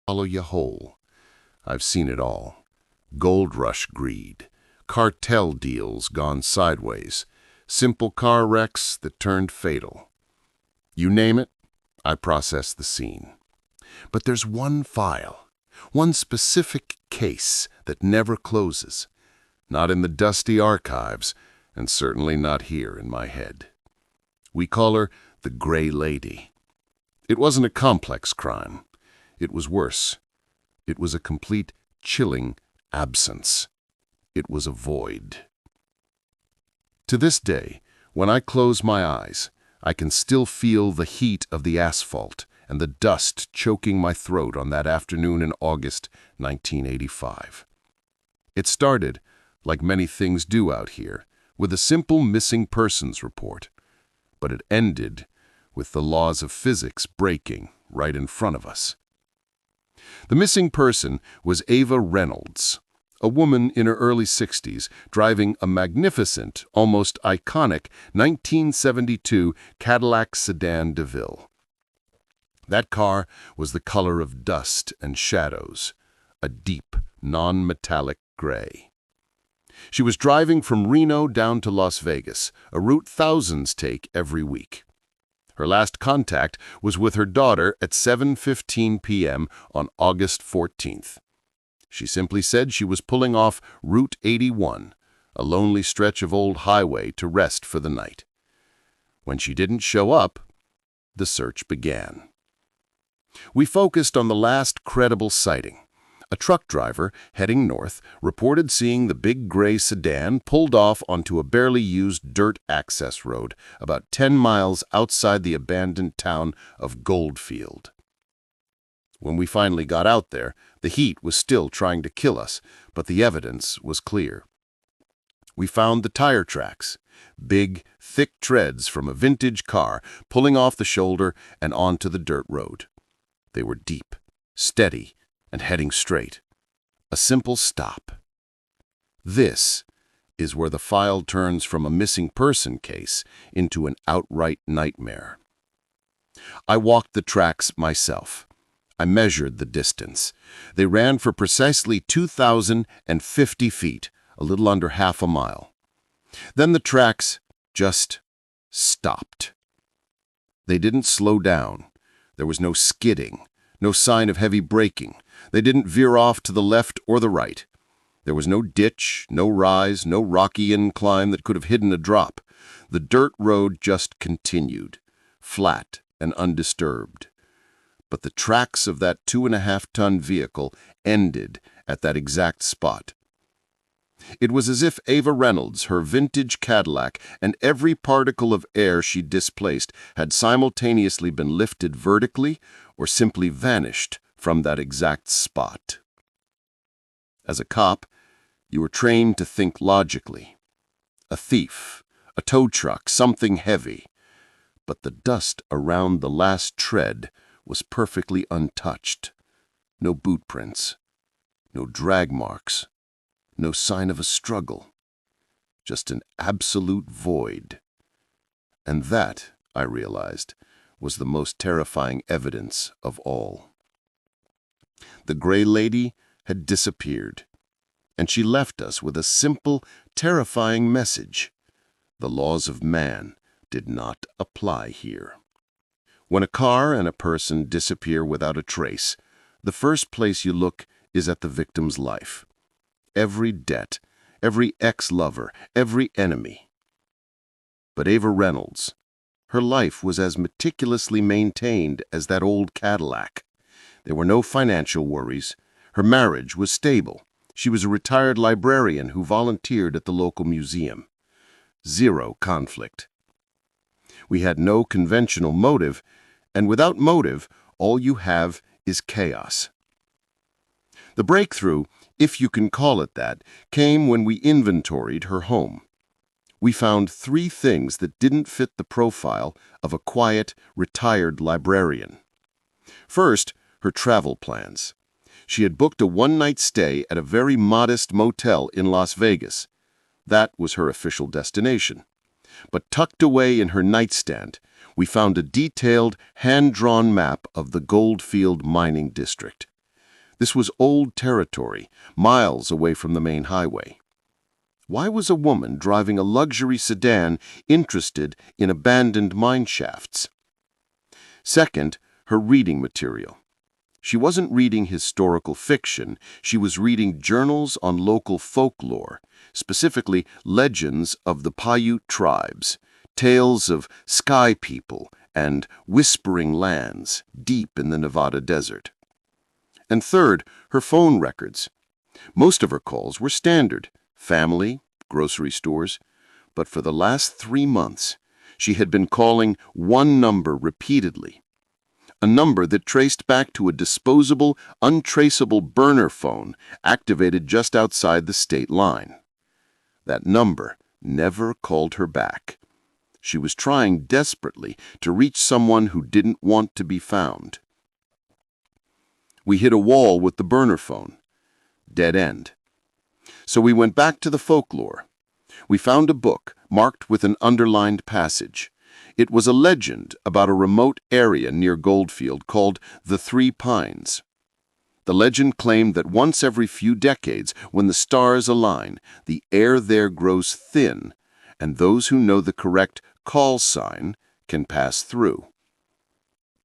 Follow you whole. I've seen it all. Gold rush greed, cartel deals gone sideways, simple car wrecks that turned fatal. You name it, I process the scene. But there's one file, one specific case that never closes. Not in the dusty archives, and certainly not here in my head. We call her the Gray Lady. It wasn't a complex crime. It was worse. It was a complete, chilling absence. It was a void. To this day, when I close my eyes, I can still feel the heat of the asphalt and the dust choking my throat on that afternoon in August 1985. It started, like many things do out here, with a simple missing persons report. But it ended with the laws of physics breaking right in front of us. The missing person was Ava Reynolds, a woman in her early 60s driving a magnificent, almost iconic 1972 Cadillac Sedan DeVille. That car was the color of dust and shadows, a deep, non-metallic gray. She was driving from Reno down to Las Vegas, a route thousands take every week. Her last contact was with her daughter at 7:15 p.m. on August 14th. She simply said she was pulling off Route 81, a lonely stretch of old highway, to rest for the night. When she didn't show up, the search began. We focused on the last credible sighting. A truck driver heading north reported seeing the big gray sedan pulled off onto a barely used dirt access road about 10 miles outside the abandoned town of Goldfield. When we finally got out there, the heat was still trying to kill us, but the evidence was clear. We found the tire tracks, big, thick treads from a vintage car pulling off the shoulder and onto the dirt road. They were deep, steady, and heading straight. A simple stop. This is where the file turns from a missing person case into an outright nightmare. I walked the tracks myself. I measured the distance. They ran for precisely 2,050 feet, a little under half a mile. Then the tracks just stopped. They didn't slow down. There was no skidding, no sign of heavy braking. They didn't veer off to the left or the right. There was no ditch, no rise, no rocky incline that could have hidden a drop. The dirt road just continued, flat and undisturbed. But the tracks of that 2.5-ton vehicle ended at that exact spot. It was as if Ava Reynolds, her vintage Cadillac, and every particle of air she displaced had simultaneously been lifted vertically or simply vanished from that exact spot. As a cop, you were trained to think logically. A thief, a tow truck, something heavy. But the dust around the last tread was perfectly untouched. No boot prints, no drag marks, no sign of a struggle. Just an absolute void. And that, I realized, was the most terrifying evidence of all. The Gray Lady had disappeared, and she left us with a simple, terrifying message. The laws of man did not apply here. When a car and a person disappear without a trace, the first place you look is at the victim's life. Every debt, every ex-lover, every enemy. But Ava Reynolds, her life was as meticulously maintained as that old Cadillac. There were no financial worries. Her marriage was stable. She was a retired librarian who volunteered at the local museum. Zero conflict. We had no conventional motive, and without motive, all you have is chaos. The breakthrough, if you can call it that, came when we inventoried her home. We found 3 things that didn't fit the profile of a quiet, retired librarian. First, her travel plans. She had booked a one-night stay at a very modest motel in Las Vegas. That was her official destination. But tucked away in her nightstand, we found a detailed, hand-drawn map of the Goldfield mining district. This was old territory, miles away from the main highway. Why was a woman driving a luxury sedan interested in abandoned mine shafts? Second, her reading material. She wasn't reading historical fiction, she was reading journals on local folklore, specifically legends of the Paiute tribes, tales of sky people and whispering lands deep in the Nevada desert. And third, her phone records. Most of her calls were standard, family, grocery stores, but for the last 3 months, she had been calling one number repeatedly. A number that traced back to a disposable, untraceable burner phone activated just outside the state line. That number never called her back. She was trying desperately to reach someone who didn't want to be found. We hit a wall with the burner phone. Dead end. So we went back to the folklore. We found a book marked with an underlined passage. It was a legend about a remote area near Goldfield called the Three Pines. The legend claimed that once every few decades, when the stars align, the air there grows thin, and those who know the correct call sign can pass through.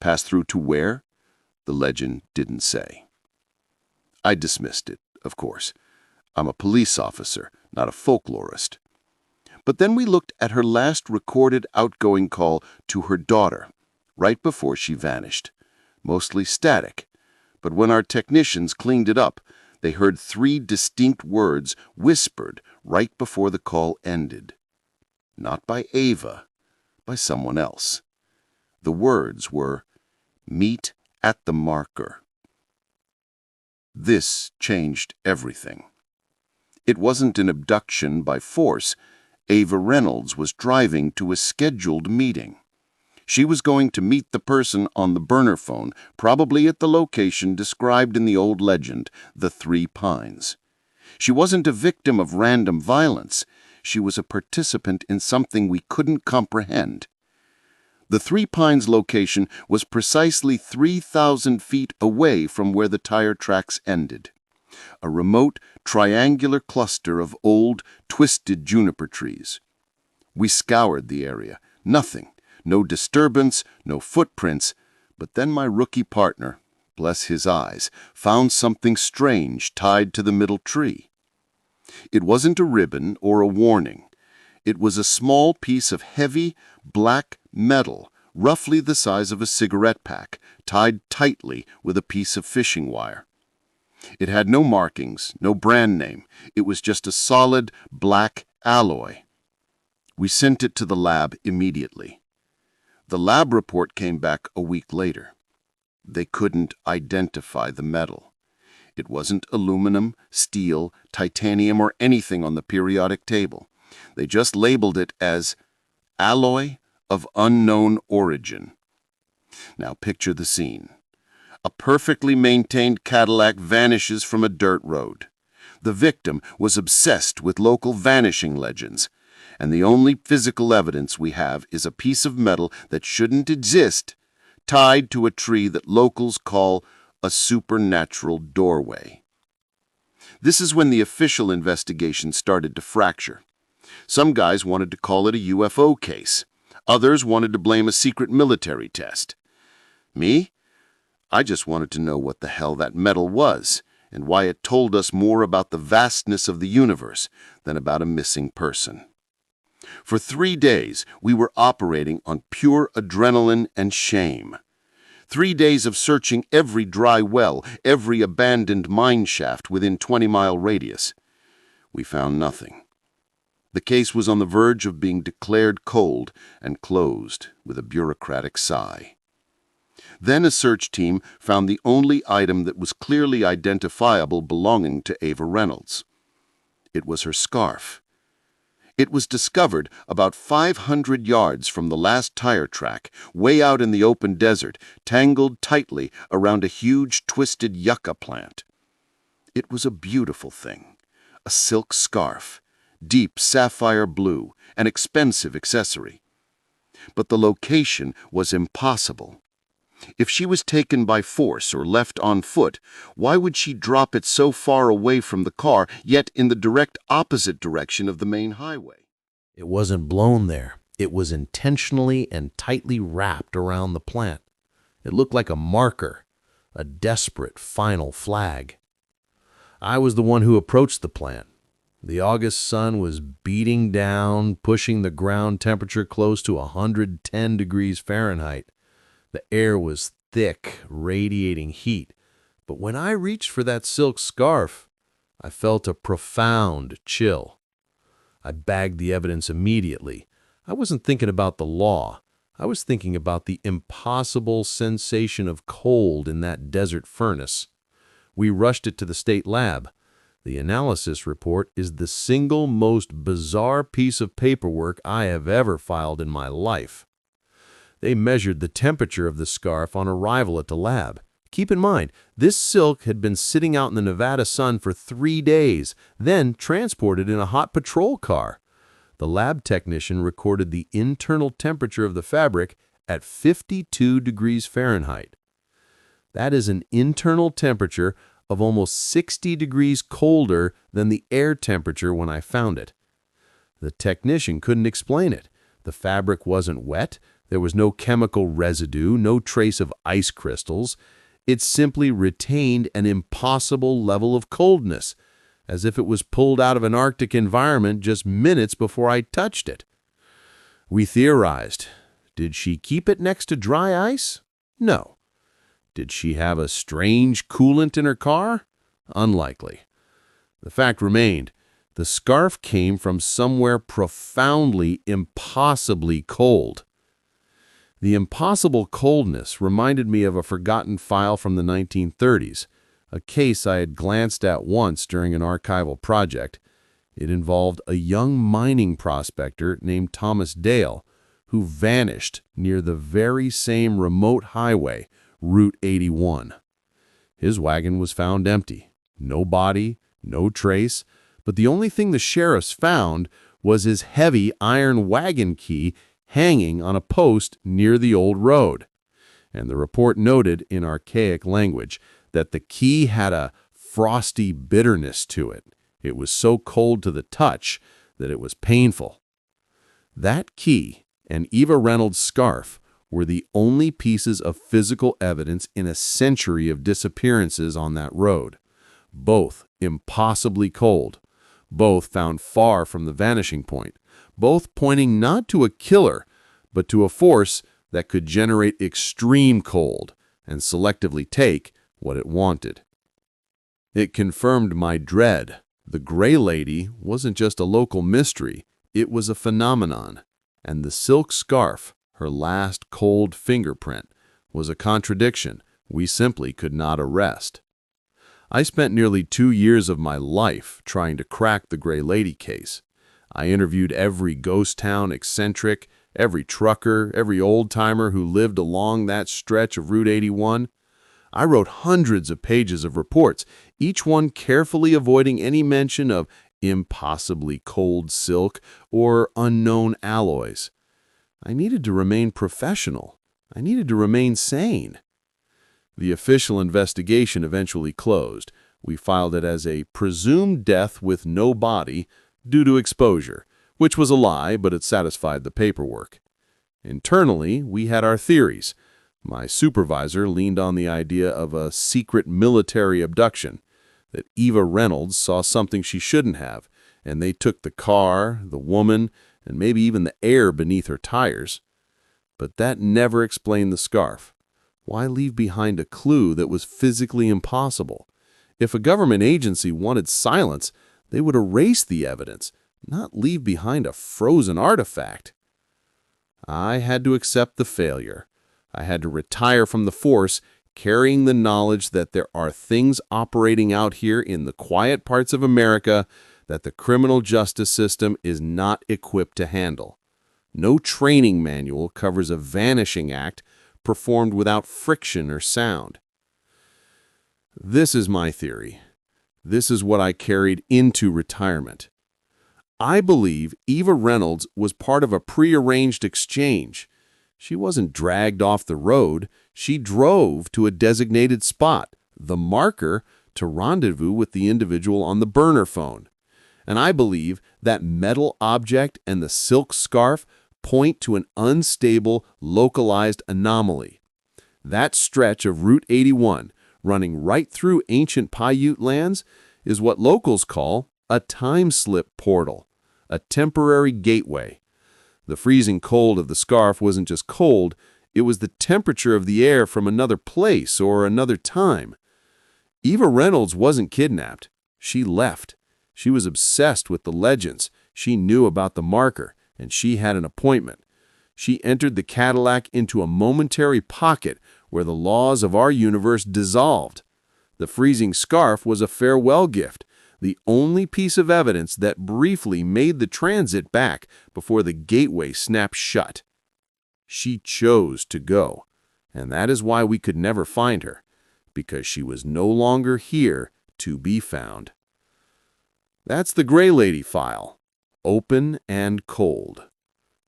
Pass through to where? The legend didn't say. I dismissed it, of course. I'm a police officer, not a folklorist. But then we looked at her last recorded outgoing call to her daughter, right before she vanished. Mostly static. But when our technicians cleaned it up, they heard 3 distinct words whispered right before the call ended. Not by Ava, by someone else. The words were, "Meet at the marker." This changed everything. It wasn't an abduction by force. Ava Reynolds was driving to a scheduled meeting. She was going to meet the person on the burner phone, probably at the location described in the old legend, the Three Pines. She wasn't a victim of random violence. She was a participant in something we couldn't comprehend. The Three Pines location was precisely 3,000 feet away from where the tire tracks ended. A remote, triangular cluster of old, twisted juniper trees. We scoured the area. Nothing. No disturbance, no footprints. But then my rookie partner, bless his eyes, found something strange tied to the middle tree. It wasn't a ribbon or a warning. It was a small piece of heavy, black metal, roughly the size of a cigarette pack, tied tightly with a piece of fishing wire. It had no markings, no brand name. It was just a solid black alloy. We sent it to the lab immediately. The lab report came back a week later. They couldn't identify the metal. It wasn't aluminum, steel, titanium, or anything on the periodic table. They just labeled it as alloy of unknown origin. Now picture the scene. A perfectly maintained Cadillac vanishes from a dirt road. The victim was obsessed with local vanishing legends, and the only physical evidence we have is a piece of metal that shouldn't exist, tied to a tree that locals call a supernatural doorway. This is when the official investigation started to fracture. Some guys wanted to call it a UFO case. Others wanted to blame a secret military test. Me? I just wanted to know what the hell that metal was, and why it told us more about the vastness of the universe than about a missing person. For 3 days, we were operating on pure adrenaline and shame. 3 days of searching every dry well, every abandoned mine shaft within 20-mile radius. We found nothing. The case was on the verge of being declared cold and closed with a bureaucratic sigh. Then a search team found the only item that was clearly identifiable belonging to Ava Reynolds. It was her scarf. It was discovered about 500 yards from the last tire track, way out in the open desert, tangled tightly around a huge twisted yucca plant. It was a beautiful thing, a silk scarf, deep sapphire blue, an expensive accessory. But the location was impossible. If she was taken by force or left on foot, why would she drop it so far away from the car, yet in the direct opposite direction of the main highway? It wasn't blown there. It was intentionally and tightly wrapped around the plant. It looked like a marker, a desperate final flag. I was the one who approached the plant. The August sun was beating down, pushing the ground temperature close to 110 degrees Fahrenheit. The air was thick, radiating heat. But when I reached for that silk scarf, I felt a profound chill. I bagged the evidence immediately. I wasn't thinking about the law. I was thinking about the impossible sensation of cold in that desert furnace. We rushed it to the state lab. The analysis report is the single most bizarre piece of paperwork I have ever filed in my life. They measured the temperature of the scarf on arrival at the lab. Keep in mind, this silk had been sitting out in the Nevada sun for 3 days, then transported in a hot patrol car. The lab technician recorded the internal temperature of the fabric at 52 degrees Fahrenheit. That is an internal temperature of almost 60 degrees colder than the air temperature when I found it. The technician couldn't explain it. The fabric wasn't wet. There was no chemical residue, no trace of ice crystals. It simply retained an impossible level of coldness, as if it was pulled out of an Arctic environment just minutes before I touched it. We theorized. Did she keep it next to dry ice? No. Did she have a strange coolant in her car? Unlikely. The fact remained, the scarf came from somewhere profoundly, impossibly cold. The impossible coldness reminded me of a forgotten file from the 1930s, a case I had glanced at once during an archival project. It involved a young mining prospector named Thomas Dale, who vanished near the very same remote highway, Route 81. His wagon was found empty. No body, no trace, but the only thing the sheriffs found was his heavy iron wagon key hanging on a post near the old road. And the report noted in archaic language that the key had a frosty bitterness to it. It was so cold to the touch that it was painful. That key and Eva Reynolds' scarf were the only pieces of physical evidence in a century of disappearances on that road. Both impossibly cold. Both found far from the vanishing point. Both pointing not to a killer, but to a force that could generate extreme cold and selectively take what it wanted. It confirmed my dread. The Gray Lady wasn't just a local mystery, it was a phenomenon. And the silk scarf, her last cold fingerprint, was a contradiction we simply could not arrest. I spent nearly 2 years of my life trying to crack the Gray Lady case. I interviewed every ghost town eccentric, every trucker, every old-timer who lived along that stretch of Route 81. I wrote hundreds of pages of reports, each one carefully avoiding any mention of impossibly cold silk or unknown alloys. I needed to remain professional. I needed to remain sane. The official investigation eventually closed. We filed it as a presumed death with no body due to exposure, which was a lie, but it satisfied the paperwork. Internally, we had our theories. My supervisor leaned on the idea of a secret military abduction, that Eva Reynolds saw something she shouldn't have, and they took the car, the woman, and maybe even the air beneath her tires. But that never explained the scarf. Why leave behind a clue that was physically impossible? If a government agency wanted silence, they would erase the evidence, not leave behind a frozen artifact. I had to accept the failure. I had to retire from the force, carrying the knowledge that there are things operating out here in the quiet parts of America that the criminal justice system is not equipped to handle. No training manual covers a vanishing act performed without friction or sound. This is my theory. This is what I carried into retirement. I believe Eva Reynolds was part of a prearranged exchange. She wasn't dragged off the road. She drove to a designated spot, the marker, to rendezvous with the individual on the burner phone. And I believe that metal object and the silk scarf point to an unstable, localized anomaly. That stretch of Route 81, running right through ancient Paiute lands, is what locals call a time slip portal, a temporary gateway. The freezing cold of the scarf wasn't just cold, it was the temperature of the air from another place or another time. Eva Reynolds wasn't kidnapped. She left. She was obsessed with the legends. She knew about the marker, and she had an appointment. She entered the Cadillac into a momentary pocket where the laws of our universe dissolved. The freezing scarf was a farewell gift, the only piece of evidence that briefly made the transit back before the gateway snapped shut. She chose to go, and that is why we could never find her, because she was no longer here to be found. That's the Gray Lady file, open and cold.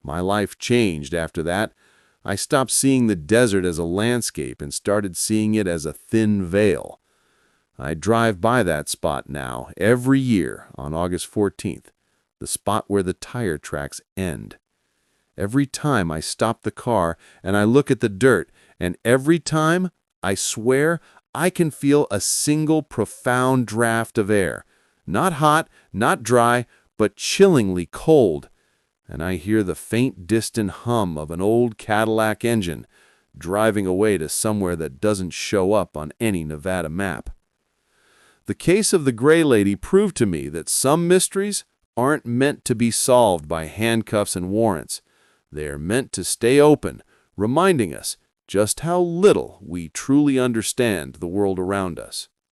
My life changed after that. I stopped seeing the desert as a landscape and started seeing it as a thin veil. I drive by that spot now every year on August 14th, the spot where the tire tracks end. Every time I stop the car and I look at the dirt, and every time, I swear, I can feel a single profound draft of air. Not hot, not dry, but chillingly cold. And I hear the faint distant hum of an old Cadillac engine driving away to somewhere that doesn't show up on any Nevada map. The case of the Gray Lady proved to me that some mysteries aren't meant to be solved by handcuffs and warrants. They are meant to stay open, reminding us just how little we truly understand the world around us.